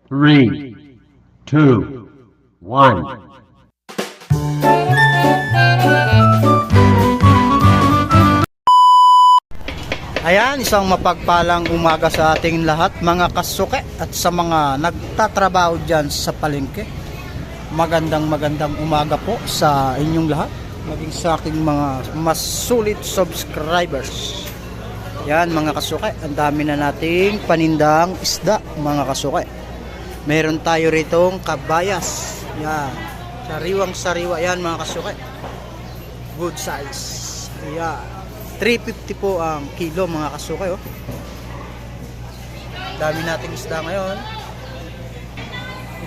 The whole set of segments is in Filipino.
Three, two, one. Ayan, isang mapagpalang umaga sa ating lahat mga kasuke at sa mga nagtatrabaho dyan sa palengke. Magandang umaga po sa inyong lahat, maging sa aking mga mas sulit subscribers. Yan mga kasuke, ang dami na nating panindang isda mga kasuke. Meron tayo ritong kabayas. Yan, sariwang sariwa yan mga kasuke. Good size. Yan. 350 po ang kilo mga kasuke, oh. Dami nating isda ngayon.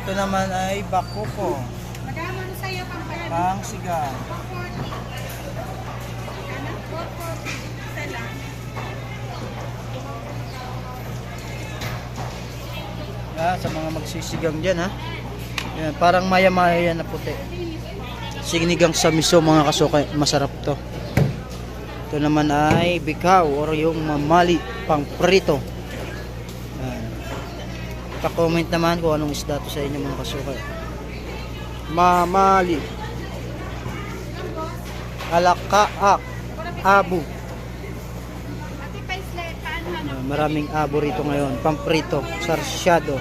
Ito naman ay bako po. Madama na sa'yo Pang siga. Sa mga magsisigang dyan, ha. Yan, parang maya-maya yan na puti. Sinigang sa miso mga kasuke. Masarap to. Ito naman ay bikaw or yung mamali pang prito. Pa-comment naman kung anong isda to sa inyo mga kasuke. Mamali, alakaak, abo. Maraming abo rito ngayon. Pamprito, sarsyado.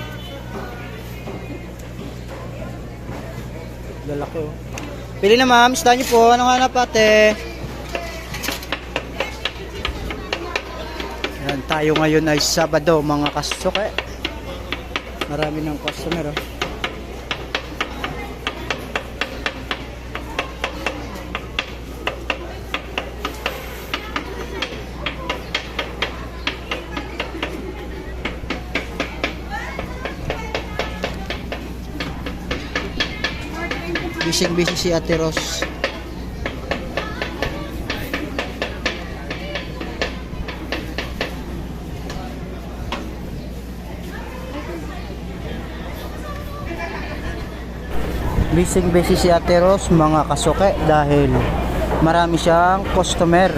Lalaki, oh. Pili na ma'am, isda nyo po. Anong hanap ate? Yan, tayo ngayon ay Sabado mga kasuke. Marami ng customer, oh. Busy si Ate Ros. Busy si Ate Ros mga kasuke dahil marami siyang customer.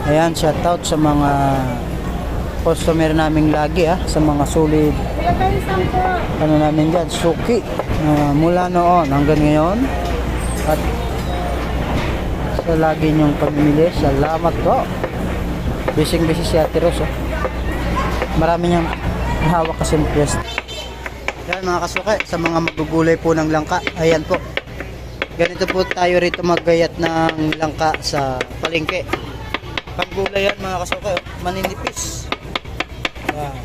Ayan, shoutout sa mga customer naming lagi, sa mga solid ano namin dyan, suki mula noon hanggang ngayon at sa lagi niyong pagmimili. Salamat po. Busy si Ate Ros, oh. Marami niyang hawak kasi pwesto. Yan mga kasuke, sa mga magugulay po ng langka, ayan po. Ganito po tayo rito maggayat ng langka sa palengke. Panggulay yan mga kasuke, oh. Maninipis. Yan.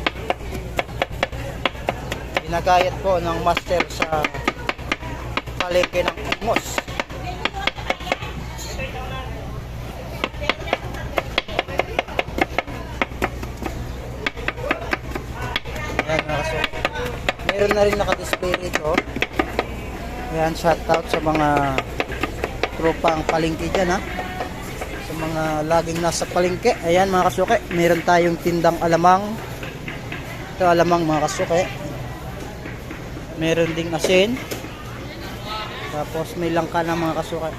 Pinagayat po ng master sa palengke ng Igmos. Yan mga kasuke. Meron na rin naka-display rito. Ayan, shoutout sa mga tropang palengke dyan, ha. Sa mga laging nasa palengke. Ayan mga kasuke, meron tayong tindang alamang. Ito alamang mga kasuke. Meron ding asin. Tapos may langka na mga kasuke.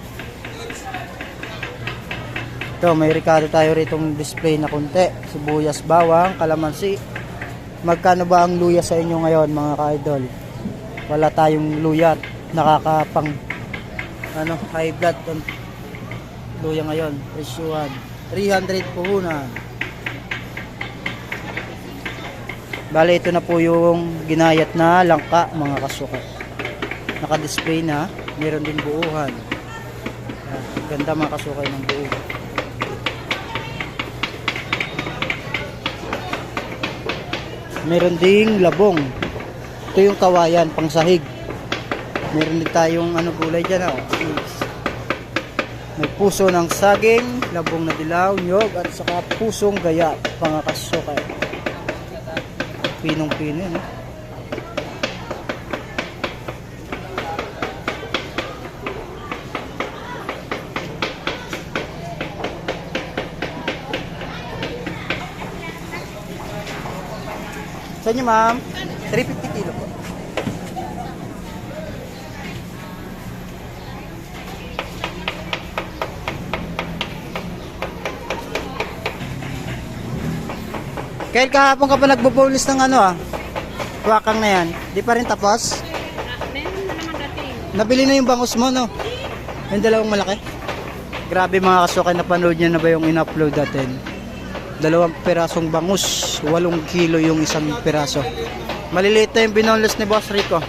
Ito, may ricado tayo ritong display na konti. Sibuyas, bawang, kalamansi. Magkano ba ang luya sa inyo ngayon mga ka-idol? Wala tayong luya, nakakapang high blood ang luya ngayon. Presyuhan 300 puhunan. Bale, ito na po yung ginayat na langka mga kasuke. Naka-display na, meron din buuhan. Ganda mga kasuke ng buuhan. Meron ding labong. Ito yung kawayan, pang sahig. Meron din tayong gulay dyan, oh. May puso ng saging, labong na dilaw, nyog, at saka pusong gaya, pangakasuka. Pinong-pino, no? Sa inyo ma'am, 350 kilo po. Kaya kahapon ka pa nagbo-bonus ng ano Wakang na yan. Di pa rin tapos? Meron na naman dating. Nabili na yung bangus mo, no? Yung dalawang malaki. Grabe mga kasukay, napanood nyo na ba yung in-upload natin? 2 pirasong bangus. 8 kilo yung isang piraso. Maliliit na yung binoneless ni Boss Rico.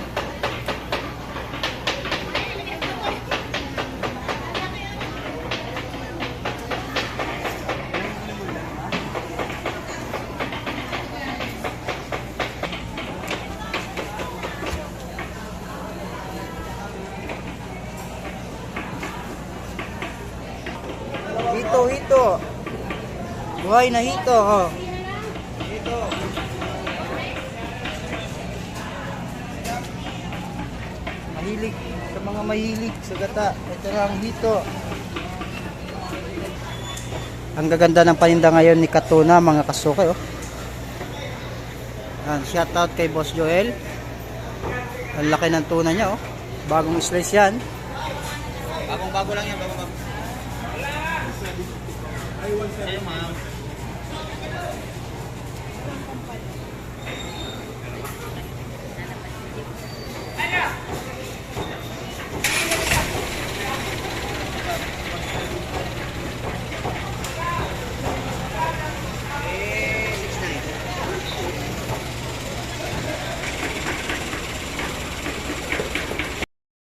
Hito. Buhay na hito, oh. Hito. Mahilig, sa mga mahilig sa gata. Ito na ang hito. Ang gaganda ng paninda ngayon ni Katuna, mga kasukay, oh. Yan, shoutout kay Boss Joel. Ang laki ng tuna niya, oh. Bagong slice yan. Bagong-bago lang yan, bagong-bago. Sa'yo, ma'am.